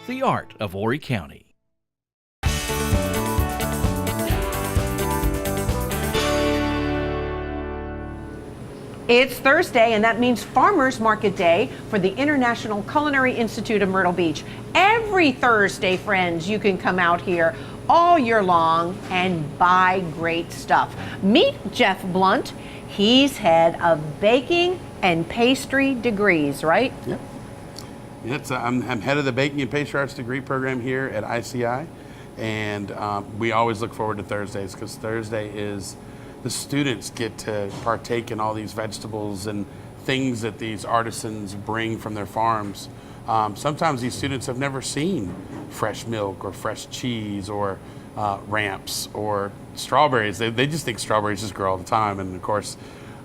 the art of Horry County. It's Thursday, and that means Farmers Market Day for the International Culinary Institute of Myrtle Beach. Every Thursday, friends, you can come out here all year long and buy great stuff. Meet Jeff Blunt. He's head of baking and pastry degrees, right? Yep. I'm head of the Baking and Pastry Arts degree program here at ICI, and we always look forward to Thursdays because Thursday is the students get to partake in all these vegetables and things that these artisans bring from their farms. Sometimes these students have never seen fresh milk or fresh cheese or ramps or strawberries. They just think strawberries just grow all the time. And of course,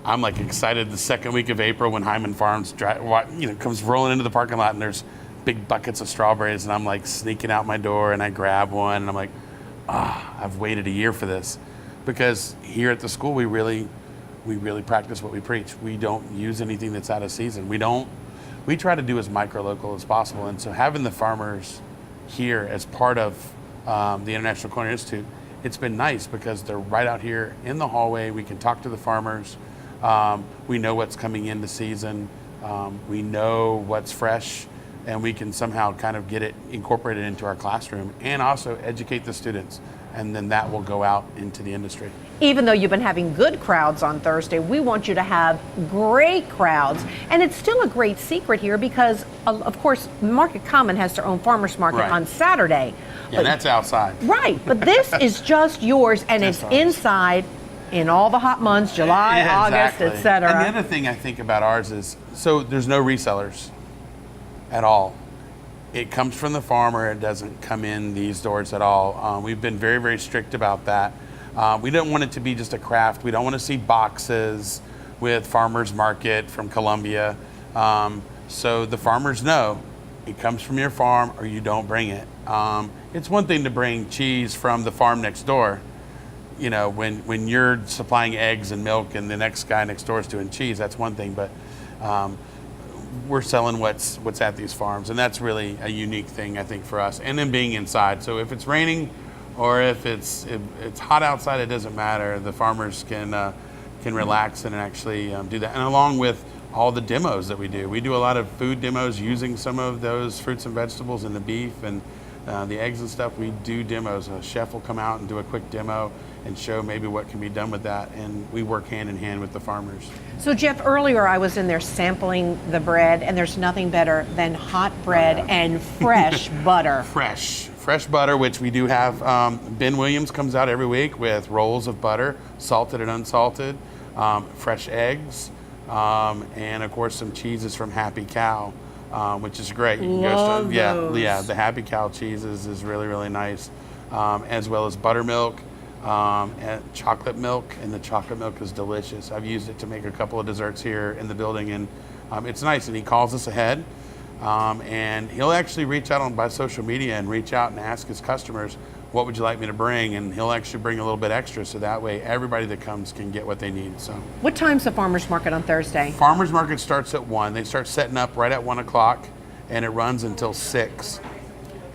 I'm like excited the second week of April when Hyman Farms comes rolling into the parking lot and there's big buckets of strawberries, and I'm like sneaking out my door and I grab one and I'm like, I've waited a year for this. Because here at the school, we really practice what we preach. We don't use anything that's out of season. We try to do as micro-local as possible. And so having the farmers here as part of the International Culinary Institute, it's been nice because they're right out here in the hallway. We can talk to the farmers. We know what's coming into season. We know what's fresh, and we can somehow kind of get it incorporated into our classroom and also educate the students. And then that will go out into the industry. Even though you've been having good crowds on Thursday, we want you to have great crowds. And it's still a great secret here because, of course, Market Common has their own farmers market on Saturday. Yeah, that's outside. Right, but this is just yours, and it's inside in all the hot months, July, August, etc. And the other thing I think about ours is, so there's no resellers at all. It comes from the farmer. It doesn't come in these doors at all. We've been very, very strict about that. We don't want it to be just a craft. We don't want to see boxes with farmer's market from Columbia. So the farmers know it comes from your farm or you don't bring it. It's one thing to bring cheese from the farm next door. You know, when you're supplying eggs and milk and the next guy next door is doing cheese, that's one thing. But we're selling what's at these farms, and that's really a unique thing I think for us. And then being inside, so if it's raining or if it's hot outside, it doesn't matter. The farmers can relax and actually do that. And along with all the demos that we do a lot of food demos using some of those fruits and vegetables and the beef and the eggs and stuff. We do demos. A chef will come out and do a quick demo and show maybe what can be done with that, and we work hand in hand with the farmers. So Jeff, earlier I was in there sampling the bread, and there's nothing better than hot bread and fresh butter. Fresh butter, which we do have. Ben Williams comes out every week with rolls of butter, salted and unsalted, fresh eggs, and of course some cheeses from Happy Cow, which is great. You can Love those. Yeah, the Happy Cow cheeses is really, really nice, as well as buttermilk. And chocolate milk, and the chocolate milk is delicious. I've used it to make a couple of desserts here in the building, and it's nice. And he calls us ahead, and he'll actually reach out by social media and reach out and ask his customers, what would you like me to bring? And he'll actually bring a little bit extra, so that way everybody that comes can get what they need. So, what time's the farmers market on Thursday? Farmers market starts at 1. They start setting up right at 1 o'clock, and it runs until 6.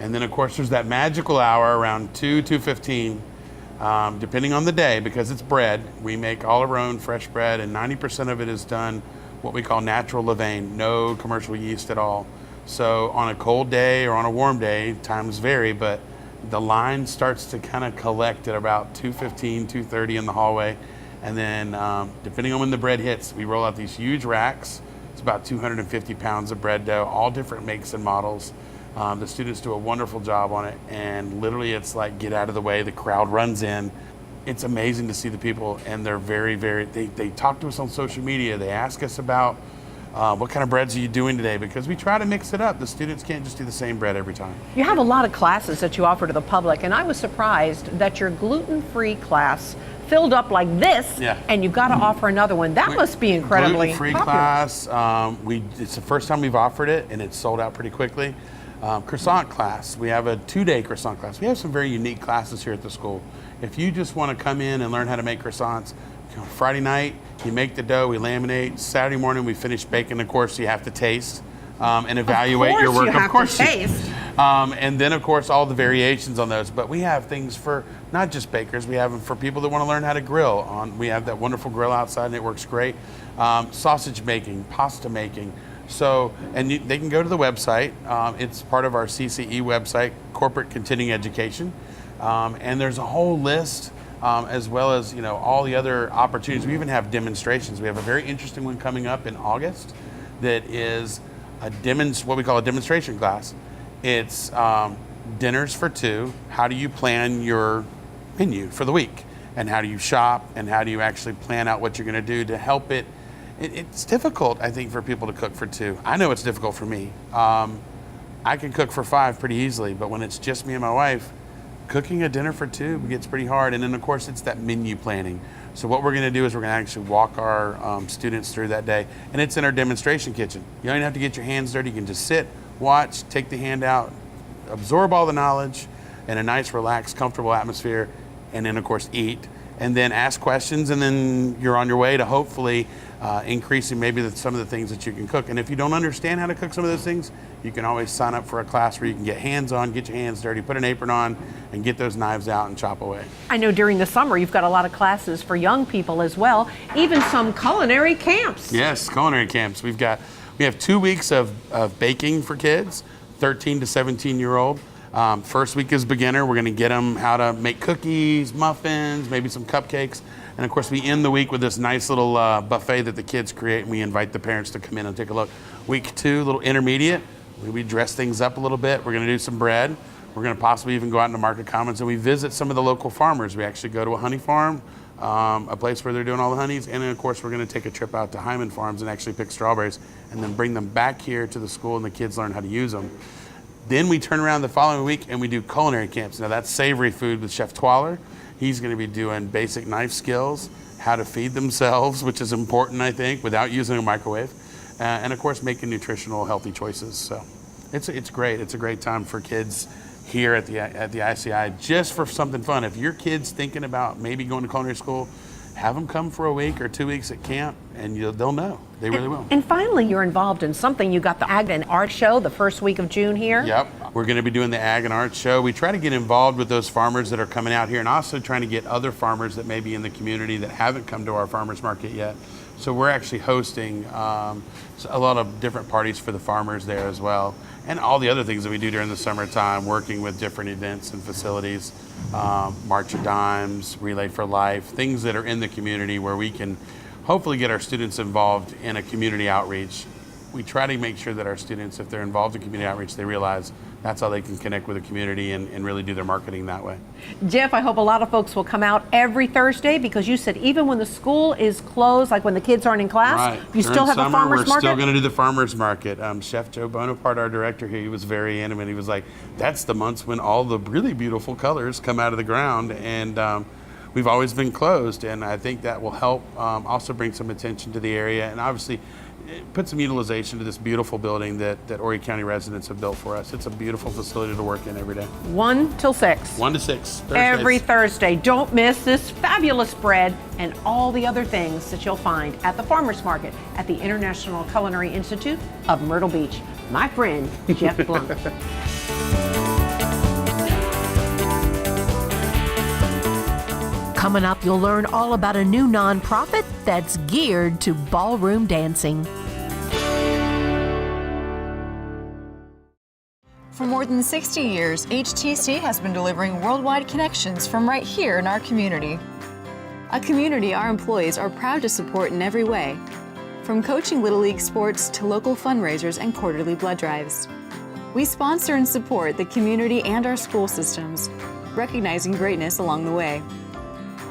And then of course there's that magical hour around 2:15. Depending on the day, because it's bread, we make all of our own fresh bread, and 90% of it is done what we call natural levain, no commercial yeast at all. So on a cold day or on a warm day, times vary, but the line starts to kind of collect at about 2:15, 2:30 in the hallway. And then depending on when the bread hits, we roll out these huge racks. It's about 250 pounds of bread dough, all different makes and models. The students do a wonderful job on it, and literally it's like get out of the way, the crowd runs in. It's amazing to see the people, and they're very, very, they talk to us on social media. They ask us about what kind of breads are you doing today, because we try to mix it up. The students can't just do the same bread every time. You have a lot of classes that you offer to the public, and I was surprised that your gluten-free class filled up like this, and you've got to offer another one. That must be incredibly gluten-free popular. class. It's the first time we've offered it, and it's sold out pretty quickly. Croissant class. We have a 2-day croissant class. We have some very unique classes here at the school. If you just want to come in and learn how to make croissants, Friday night, you make the dough, we laminate. Saturday morning, we finish baking. Of course, you have to taste and evaluate your work. Of course you have to taste. And then, of course, all the variations on those. But we have things for not just bakers. We have them for people that want to learn how to grill. We have that wonderful grill outside, and it works great. Sausage making, pasta making. So, and they can go to the website. It's part of our CCE website, Corporate Continuing Education. And there's a whole list, as well as, all the other opportunities. We even have demonstrations. We have a very interesting one coming up in August that is what we call a demonstration class. It's dinners for two. How do you plan your menu for the week? And how do you shop? And how do you actually plan out what you're going to do to help it? It's difficult, I think, for people to cook for two. I know it's difficult for me. I can cook for 5 pretty easily, but when it's just me and my wife, cooking a dinner for 2 gets pretty hard. And then, of course, it's that menu planning. So what we're going to do is we're going to actually walk our students through that day. And it's in our demonstration kitchen. You don't even have to get your hands dirty. You can just sit, watch, take the handout, absorb all the knowledge in a nice, relaxed, comfortable atmosphere, and then, of course, eat. And then ask questions, and then you're on your way to hopefully increasing maybe some of the things that you can cook. And if you don't understand how to cook some of those things, you can always sign up for a class where you can get hands-on, get your hands dirty, put an apron on, and get those knives out and chop away. I know during the summer you've got a lot of classes for young people as well, even some culinary camps. Yes, culinary camps. We have 2 weeks of baking for kids, 13 to 17-year-old. First week is beginner. We're going to get them how to make cookies, muffins, maybe some cupcakes. And of course, we end the week with this nice little buffet that the kids create, and we invite the parents to come in and take a look. Week 2, a little intermediate. We dress things up a little bit. We're going to do some bread. We're going to possibly even go out into Market Commons, and we visit some of the local farmers. We actually go to a honey farm, a place where they're doing all the honeys. And then, of course, we're going to take a trip out to Hyman Farms and actually pick strawberries and then bring them back here to the school, and the kids learn how to use them. Then we turn around the following week and we do culinary camps. Now that's savory food with Chef Twaller. He's going to be doing basic knife skills, how to feed themselves, which is important, I think, without using a microwave. And of course, making nutritional, healthy choices. So it's great. It's a great time for kids here at the ICI, just for something fun. If your kid's thinking about maybe going to culinary school, have them come for a week or 2 weeks at camp, and they'll know. They really will. And finally, you're involved in something. You got the Ag and Art Show the first week of June here. Yep. We're going to be doing the Ag and Art Show. We try to get involved with those farmers that are coming out here, and also trying to get other farmers that may be in the community that haven't come to our farmers market yet. So we're actually hosting a lot of different parties for the farmers there as well. And all the other things that we do during the summertime, working with different events and facilities, March of Dimes, Relay for Life, things that are in the community where we can hopefully get our students involved in a community outreach. We try to make sure that our students, if they're involved in community outreach, they realize that's how they can connect with the community and really do their marketing that way. Jeff, I hope a lot of folks will come out every Thursday, because you said even when the school is closed, like when the kids aren't in class, right. You still have a farmer's market? We're still going to do the farmer's market. Chef Joe Bonaparte, our director here, he was very animate. He was like, that's the months when all the really beautiful colors come out of the ground. And we've always been closed, and I think that will help also bring some attention to the area, and obviously put some utilization to this beautiful building that Horry County residents have built for us. It's a beautiful facility to work in every day. 1 till 6. 1 to 6. Thursdays. Every Thursday. Don't miss this fabulous bread and all the other things that you'll find at the Farmers Market at the International Culinary Institute of Myrtle Beach. My friend, Jeff Blunt. Coming up, you'll learn all about a new nonprofit that's geared to ballroom dancing. For more than 60 years, HTC has been delivering worldwide connections from right here in our community. A community our employees are proud to support in every way, from coaching Little League sports to local fundraisers and quarterly blood drives. We sponsor and support the community and our school systems, recognizing greatness along the way.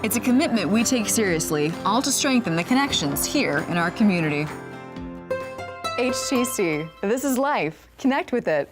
It's a commitment we take seriously, all to strengthen the connections here in our community. HTC, this is life. Connect with it.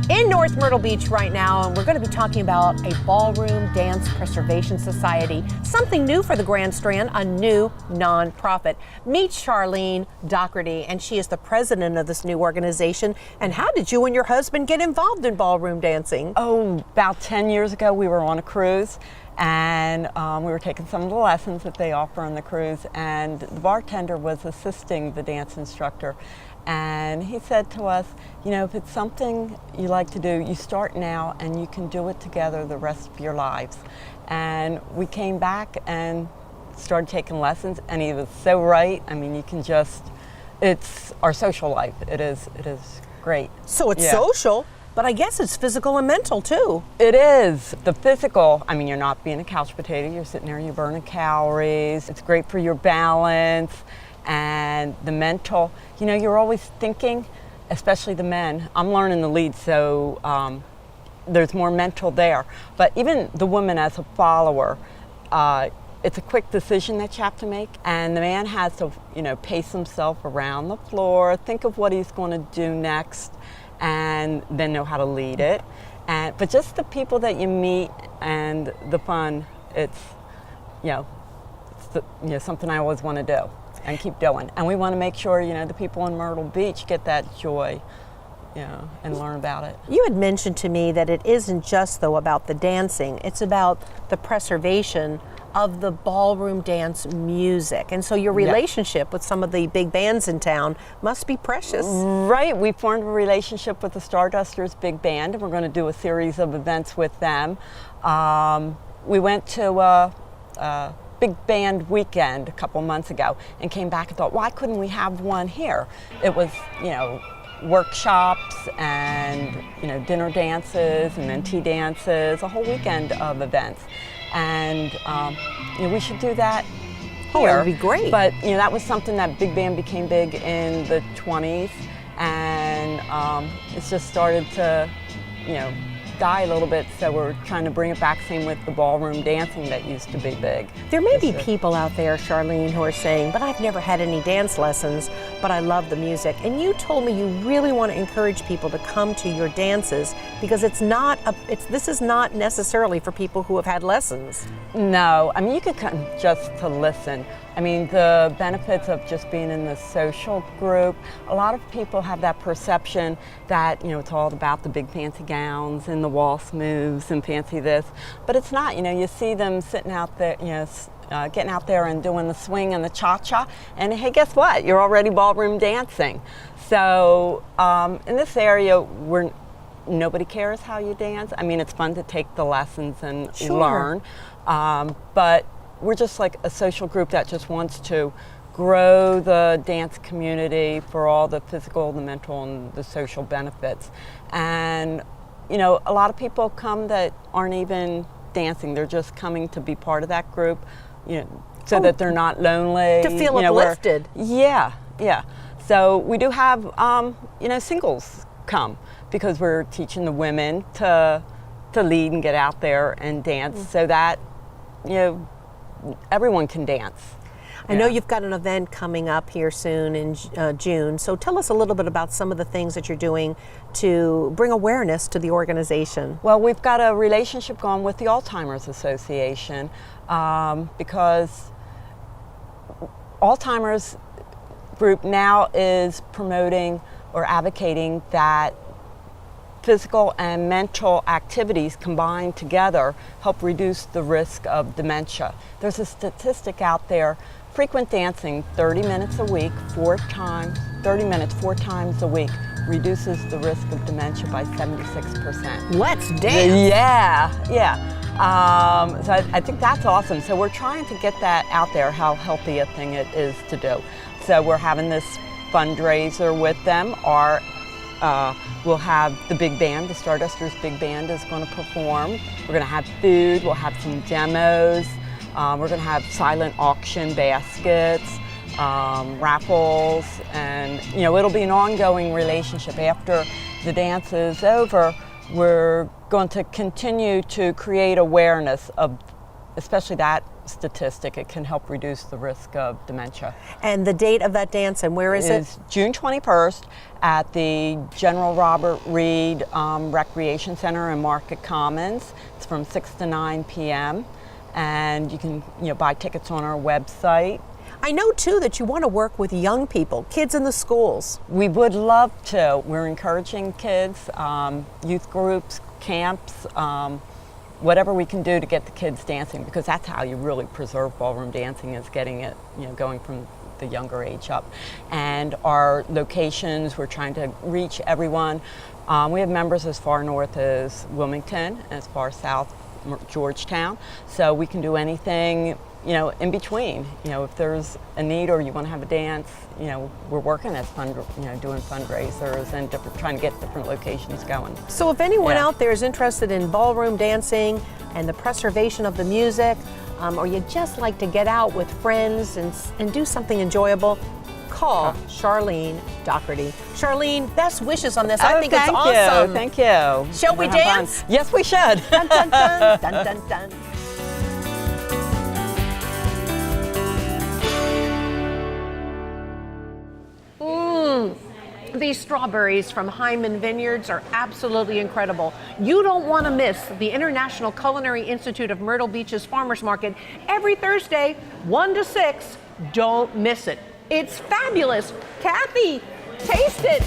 In North with Myrtle Beach right now, and we're going to be talking about a ballroom dance preservation society, something new for the Grand Strand, a new nonprofit. Meet Charlene Dougherty, and she is the president of this new organization. And how did you and your husband get involved in ballroom dancing? Oh, about 10 years ago, we were on a cruise, and we were taking some of the lessons that they offer on the cruise, and the bartender was assisting the dance instructor. And he said to us, you know, if it's something you like to do, you start now and you can do it together the rest of your lives. And we came back and started taking lessons, and he was so right. I mean, you can just, it's our social life. It is great. So it's social, but I guess it's physical and mental too. It is. The physical, I mean, you're not being a couch potato. You're sitting there, you're burning calories. It's great for your balance. And the mental, you know, you're always thinking, especially the men. I'm learning the lead, so there's more mental there. But even the woman as a follower, it's a quick decision that you have to make. And the man has to, you know, pace himself around the floor, think of what he's going to do next, and then know how to lead it. But just the people that you meet and the fun, it's something I always want to do and keep doing. And we want to make sure, you know, the people in Myrtle Beach get that joy, you know, and learn about it. You had mentioned to me that it isn't just, though, about the dancing. It's about the preservation of the ballroom dance music. And so your relationship with some of the big bands in town must be precious. Right. We formed a relationship with the Stardusters Big Band, and we're going to do a series of events with them. We went to a big band weekend a couple months ago and came back and thought, why couldn't we have one here? It was, you know, workshops and, you know, dinner dances and then tea dances, a whole weekend of events. And you know, we should do that here. Oh, that would be great. But, you know, that was something that big band became big in the 20s, and it's just started to, you know, die a little bit, so we're trying to bring it back, same with the ballroom dancing that used to be big. There may be people out there, Charlene, who are saying, but I've never had any dance lessons, but I love the music. And you told me you really want to encourage people to come to your dances because this is not necessarily for people who have had lessons. No, I mean, you could come just to listen. I mean, the benefits of just being in the social group, a lot of people have that perception that, you know, it's all about the big fancy gowns and the waltz moves and fancy this, but it's not. You know, you see them sitting out there, you know, getting out there and doing the swing and the cha-cha, and hey, guess what? You're already ballroom dancing. So in this area, nobody cares how you dance. I mean, it's fun to take the lessons and learn, but we're just like a social group that just wants to grow the dance community for all the physical, the mental, and the social benefits. And, you know, a lot of people come that aren't even dancing. They're just coming to be part of that group, you know, so that they're not lonely. To feel uplifted. Yeah. So we do have, you know, singles come because we're teaching the women to lead and get out there and dance so that, you know, everyone can dance. I know you've got an event coming up here soon in June, so tell us a little bit about some of the things that you're doing to bring awareness to the organization. Well, we've got a relationship going with the Alzheimer's Association because Alzheimer's group now is promoting or advocating that physical and mental activities combined together help reduce the risk of dementia. There's a statistic out there, frequent dancing, 30 minutes a week, 30 minutes, 4 times a week, reduces the risk of dementia by 76%. Let's dance! Yeah. So I think that's awesome. So we're trying to get that out there, how healthy a thing it is to do. So we're having this fundraiser with them. We'll have the big band, the Stardusters Big Band is going to perform. We're going to have food, we'll have some demos, we're going to have silent auction baskets, raffles, and, you know, it'll be an ongoing relationship. After the dance is over, we're going to continue to create awareness of especially that statistic. It can help reduce the risk of dementia. And the date of that dance, and where is it? It's June 21st at the General Robert Reed Recreation Center in Market Commons. It's from 6 to 9 p.m. and you can buy tickets on our website. I know too that you want to work with young people, kids in the schools. We would love to. We're encouraging kids, youth groups, camps, whatever we can do to get the kids dancing, because that's how you really preserve ballroom dancing, is getting it going from the younger age up. And our locations, we're trying to reach everyone. We have members as far north as Wilmington, as far south Georgetown, so we can do anything in between. If there's a need or you want to have a dance, we're working at doing fundraisers and trying to get different locations going. So if anyone out there is interested in ballroom dancing and the preservation of the music, or you just like to get out with friends and do something enjoyable, call Charlene Dougherty. Charlene, best wishes on this. I think it's awesome. Thank you. Shall we dance? Yes, we should. Dun, dun, dun, dun, dun, dun. These strawberries from Hyman Vineyards are absolutely incredible. You don't want to miss the International Culinary Institute of Myrtle Beach's Farmers Market every Thursday, 1 to 6. Don't miss it. It's fabulous. Kathy, taste it.